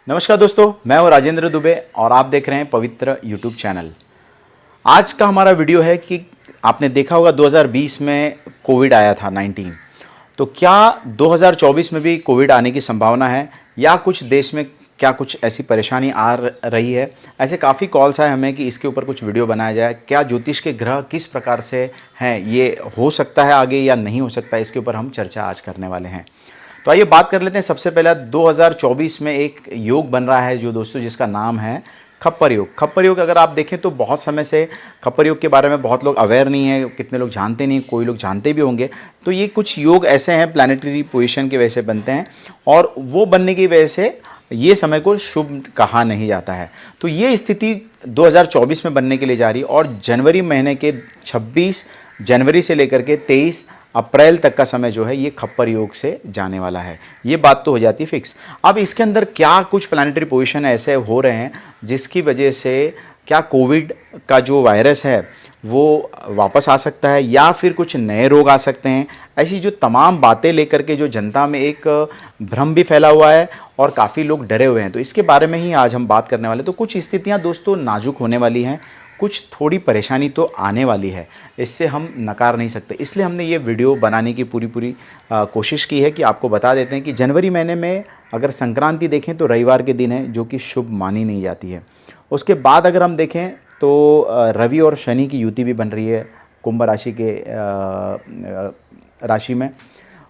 नमस्कार दोस्तों, मैं हूं राजेंद्र दुबे और आप देख रहे हैं पवित्र यूट्यूब चैनल। आज का हमारा वीडियो है कि आपने देखा होगा 2020 में कोविड आया था 19। तो क्या 2024 में भी कोविड आने की संभावना है या कुछ देश में क्या कुछ ऐसी परेशानी रही है। ऐसे काफ़ी कॉल्स आए हमें कि इसके ऊपर कुछ वीडियो बनाया जाए। क्या ज्योतिष के ग्रह किस प्रकार से हैं, ये हो सकता है आगे या नहीं हो सकता है, इसके ऊपर हम चर्चा आज करने वाले हैं। तो आइए बात कर लेते हैं। सबसे पहला 2024 में एक योग बन रहा है जो दोस्तों जिसका नाम है खप्पर योग। खप्पर योग अगर आप देखें तो बहुत समय से खप्पर योग के बारे में बहुत लोग अवेयर नहीं है, कितने लोग जानते नहीं, कोई लोग जानते भी होंगे। तो ये कुछ योग ऐसे हैं प्लानिटरी पोजीशन की वजह से बनते हैं और वो बनने की वजह से ये समय को शुभ कहा नहीं जाता है। तो ये स्थिति 2024 में बनने के लिए जा रही है और जनवरी महीने के 26 जनवरी से लेकर के 23 अप्रैल तक का समय जो है ये खप्पर योग से जाने वाला है। ये बात तो हो जाती है फिक्स। अब इसके अंदर क्या कुछ प्लानिटरी पोजीशन ऐसे हो रहे हैं जिसकी वजह से क्या कोविड का जो वायरस है वो वापस आ सकता है या फिर कुछ नए रोग आ सकते हैं। ऐसी जो तमाम बातें लेकर के जो जनता में एक भ्रम भी फैला हुआ है और काफ़ी लोग डरे हुए हैं, तो इसके बारे में ही आज हम बात करने वाले। तो कुछ स्थितियां दोस्तों नाजुक होने वाली हैं, कुछ थोड़ी परेशानी तो आने वाली है, इससे हम नकार नहीं सकते। इसलिए हमने ये वीडियो बनाने की पूरी कोशिश की है कि आपको बता देते हैं कि जनवरी महीने में अगर संक्रांति देखें तो रविवार के दिन है जो कि शुभ मानी नहीं जाती है। उसके बाद अगर हम देखें तो रवि और शनि की युति भी बन रही है कुंभ राशि के राशि में।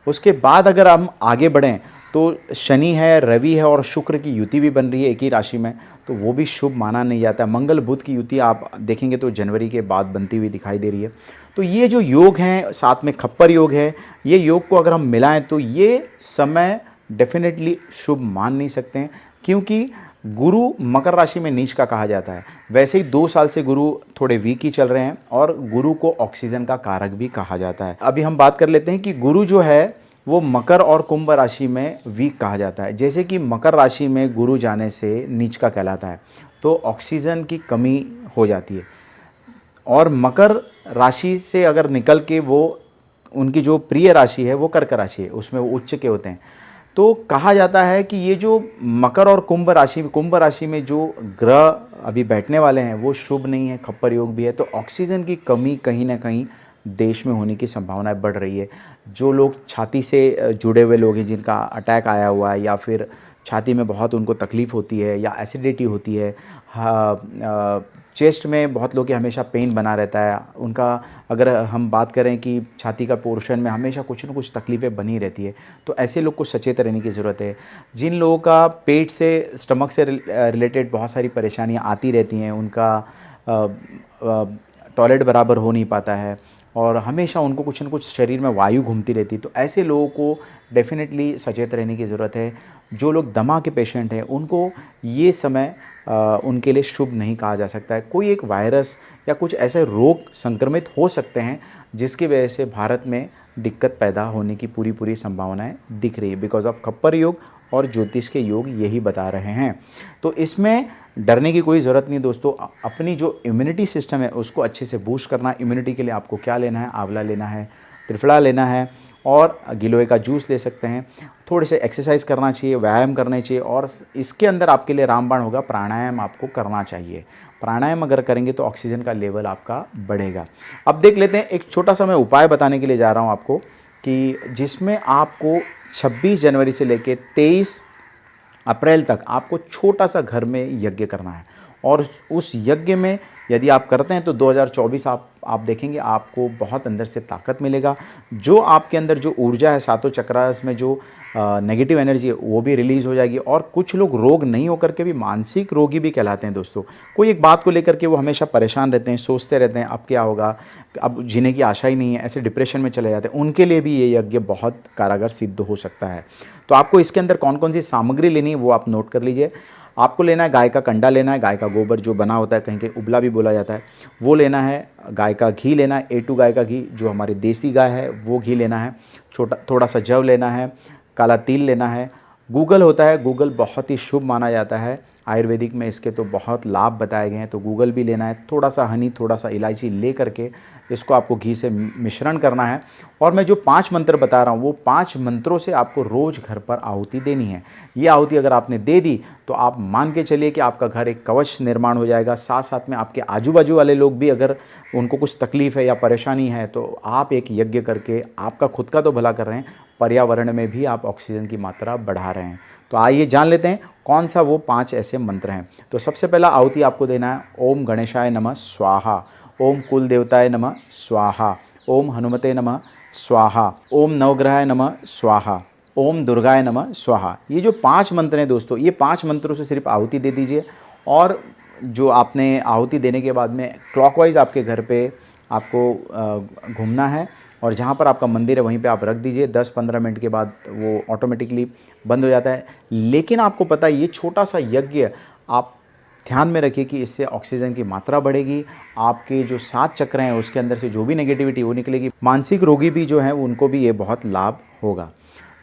उसके बाद अगर हम आगे बढ़ें तो शनि है, रवि है और शुक्र की युति भी बन रही है एक ही राशि में, तो वो भी शुभ माना नहीं जाता। मंगल बुध की युति आप देखेंगे तो जनवरी के बाद बनती हुई दिखाई दे रही है। तो ये जो योग हैं, साथ में खप्पर योग है, ये योग को अगर हम मिलाएं तो ये समय डेफिनेटली शुभ मान नहीं सकते हैं, क्योंकि गुरु मकर राशि में नीच का कहा जाता है। वैसे ही 2 साल से गुरु थोड़े वीक ही चल रहे हैं और गुरु को ऑक्सीजन का कारक भी कहा जाता है। अभी हम बात कर लेते हैं कि गुरु जो है वो मकर और कुंभ राशि में वीक कहा जाता है। जैसे कि मकर राशि में गुरु जाने से नीच का कहलाता है, तो ऑक्सीजन की कमी हो जाती है। और मकर राशि से अगर निकल के वो उनकी जो प्रिय राशि है वो कर्क राशि है, उसमें वो उच्च के होते हैं। तो कहा जाता है कि ये जो मकर और कुंभ राशि में जो ग्रह अभी बैठने वाले हैं वो शुभ नहीं है, खप्पर योग भी है। तो ऑक्सीजन की कमी कहीं ना कहीं देश में होने की संभावनाएं बढ़ रही है। जो लोग छाती से जुड़े हुए लोग हैं, जिनका अटैक आया हुआ है या फिर छाती में बहुत उनको तकलीफ़ होती है या एसिडिटी होती है, चेस्ट में बहुत लोग के हमेशा पेन बना रहता है उनका, अगर हम बात करें कि छाती का पोर्शन में हमेशा कुछ ना कुछ तकलीफ़ें बनी रहती है, तो ऐसे लोग को सचेत रहने की ज़रूरत है। जिन लोगों का पेट से, स्टमक से रिलेटेड बहुत सारी परेशानियां आती रहती हैं, उनका टॉयलेट बराबर हो नहीं पाता है और हमेशा उनको कुछ न कुछ शरीर में वायु घूमती रहती है, तो ऐसे लोगों को डेफिनेटली सचेत रहने की ज़रूरत है। जो लोग दमा के पेशेंट हैं उनको ये समय उनके लिए शुभ नहीं कहा जा सकता है। कोई एक वायरस या कुछ ऐसे रोग संक्रमित हो सकते हैं जिसकी वजह से भारत में दिक्कत पैदा होने की पूरी संभावनाएं दिख रही है, बिकॉज ऑफ खप्पर योग और ज्योतिष के योग यही बता रहे हैं। तो इसमें डरने की कोई ज़रूरत नहीं दोस्तों। अपनी जो इम्यूनिटी सिस्टम है उसको अच्छे से बूस्ट करना। इम्यूनिटी के लिए आपको क्या लेना है, आंवला लेना है, त्रिफला लेना है और गिलोय का जूस ले सकते हैं। थोड़े से एक्सरसाइज करना चाहिए, व्यायाम करने चाहिए और इसके अंदर आपके लिए रामबाण होगा, प्राणायाम आपको करना चाहिए। प्राणायाम अगर करेंगे तो ऑक्सीजन का लेवल आपका बढ़ेगा। अब देख लेते हैं, एक छोटा सा मैं उपाय बताने के लिए जा रहा हूँ आपको कि जिसमें आपको 26 जनवरी से लेकर 23 अप्रैल तक आपको छोटा सा घर में यज्ञ करना है। और उस यज्ञ में यदि आप करते हैं तो 2024 आप देखेंगे आपको बहुत अंदर से ताकत मिलेगा। जो आपके अंदर जो ऊर्जा है, सातों चक्रास में जो नेगेटिव एनर्जी है वो भी रिलीज़ हो जाएगी। और कुछ लोग रोग नहीं होकर के भी मानसिक रोगी भी कहलाते हैं दोस्तों। कोई एक बात को लेकर के वो हमेशा परेशान रहते हैं, सोचते रहते हैं अब क्या होगा, अब जीने की आशा ही नहीं है, ऐसे डिप्रेशन में चले जाते हैं। उनके लिए भी ये यज्ञ बहुत कारगर सिद्ध हो सकता है। तो आपको इसके अंदर कौन कौन सी सामग्री लेनी है वो आप नोट कर लीजिए। आपको लेना है गाय का कंडा लेना है, गाय का गोबर जो बना होता है, कहीं कहीं उबला भी बोला जाता है, वो लेना है। गाय का घी लेना है, A2 गाय का घी जो हमारी देसी गाय है वो घी लेना है। थोड़ा सा जव लेना है, काला तिल लेना है, गूगल होता है, गूगल बहुत ही शुभ माना जाता है। आयुर्वेदिक में इसके तो बहुत लाभ बताए गए हैं, तो गूगल भी लेना है। थोड़ा सा हनी, थोड़ा सा इलायची ले करके इसको आपको घी से मिश्रण करना है। और मैं जो 5 मंत्र बता रहा हूँ वो 5 मंत्रों से आपको रोज़ घर पर आहुति देनी है। ये आहुति अगर आपने दे दी तो आप मान के चलिए कि आपका घर एक कवच निर्माण हो जाएगा। साथ साथ में आपके आजू बाजू वाले लोग भी अगर उनको कुछ तकलीफ़ है या परेशानी है तो आप एक यज्ञ करके आपका खुद का तो भला कर रहे हैं, पर्यावरण में भी आप ऑक्सीजन की मात्रा बढ़ा रहे हैं। तो आइए जान लेते हैं कौन सा वो 5 ऐसे मंत्र हैं। तो सबसे पहला आहुति आपको देना है ओम गणेशाय नमः स्वाहा, ओम कुल देवताय नमः स्वाहा, ओम हनुमते नमः स्वाहा, ओम नवग्रहाय नमः स्वाहा, ओम दुर्गाय नमः स्वाहा। ये जो 5 मंत्र हैं दोस्तों, ये 5 मंत्रों से सिर्फ आहुति दे दीजिए। और जो आपने आहुति देने के बाद में क्लॉकवाइज आपके घर पे आपको घूमना है और जहाँ पर आपका मंदिर है वहीं पे आप रख दीजिए। 10-15 मिनट के बाद वो ऑटोमेटिकली बंद हो जाता है। लेकिन आपको पता है ये छोटा सा यज्ञ आप ध्यान में रखिए कि इससे ऑक्सीजन की मात्रा बढ़ेगी, आपके जो 7 चक्र हैं उसके अंदर से जो भी नेगेटिविटी वो निकलेगी, मानसिक रोगी भी जो हैं उनको भी ये बहुत लाभ होगा।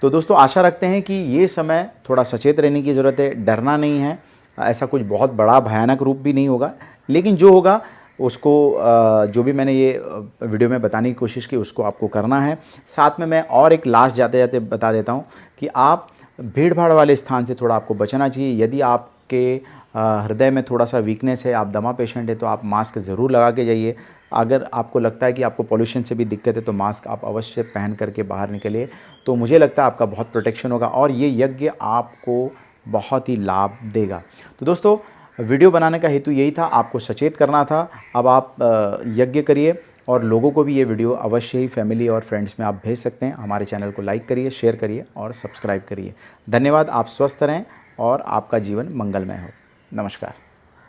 तो दोस्तों आशा रखते हैं कि ये समय थोड़ा सचेत रहने की ज़रूरत है, डरना नहीं है। ऐसा कुछ बहुत बड़ा भयानक रूप भी नहीं होगा, लेकिन जो होगा उसको जो भी मैंने ये वीडियो में बताने की कोशिश की उसको आपको करना है। साथ में मैं और एक लास्ट जाते जाते बता देता हूँ कि आप भीड़ भाड़ वाले स्थान से थोड़ा आपको बचना चाहिए। यदि आपके हृदय में थोड़ा सा वीकनेस है, आप दमा पेशेंट है, तो आप मास्क ज़रूर लगा के जाइए। अगर आपको लगता है कि आपको पॉल्यूशन से भी दिक्कत है तो मास्क आप अवश्य पहन करके बाहर निकलिए, तो मुझे लगता है आपका बहुत प्रोटेक्शन होगा और ये यज्ञ आपको बहुत ही लाभ देगा। तो दोस्तों वीडियो बनाने का हेतु यही था, आपको सचेत करना था। अब आप यज्ञ करिए और लोगों को भी ये वीडियो अवश्य ही फैमिली और फ्रेंड्स में आप भेज सकते हैं। हमारे चैनल को लाइक करिए, शेयर करिए और सब्सक्राइब करिए। धन्यवाद। आप स्वस्थ रहें और आपका जीवन मंगलमय हो। नमस्कार।